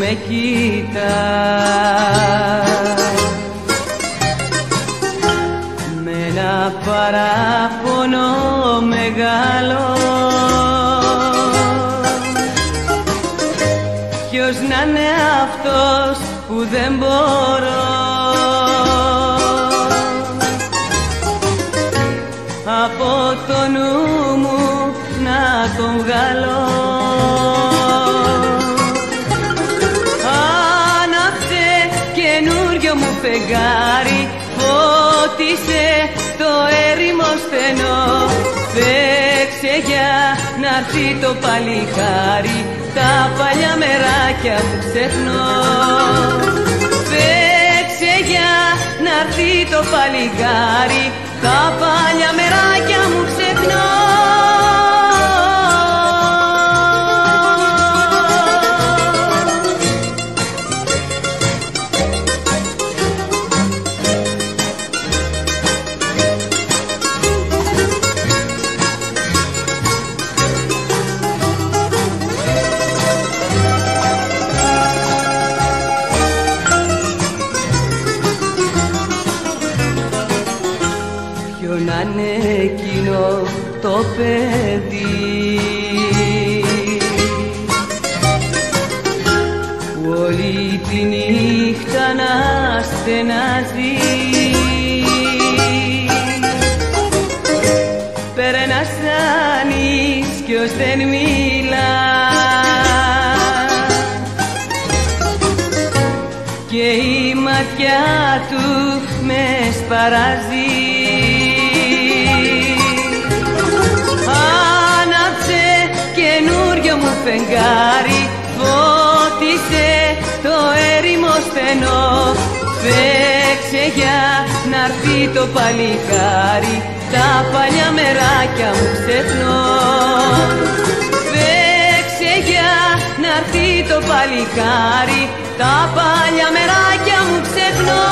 με κοίτα με ένα παράπονο μεγάλο. Ποιος να είναι αυτός που δεν μπορώ από το νου μου να τον βγάλω. Άναψε καινούριο μου φεγγάρι, φώτισε το έρημο στενό. Παίξε για να'ρθεί το παλικάρι, τα παλιά μεράκια που ξεχνώ. Παίξε για να'ρθεί το παλικάρι, τα παλιά μεράκια μου ξεχνώ. Ποιο να είναι εκείνο το παιδί που όλη τη νύχτα να στενάζει. Περνάς σαν ίσκιος δεν μιλά και η ματιά του με σπαράζει. Άναψε καινούριο μου φεγγάρι, φώτισε το έρημο στενό. Παίξε για να'ρθεί το παλικάρι, τα παλιά μεράκια μου ξεχνώ. Παίξε για να'ρθεί το παλικάρι, τα παλιά μεράκια μου ξεχνώ.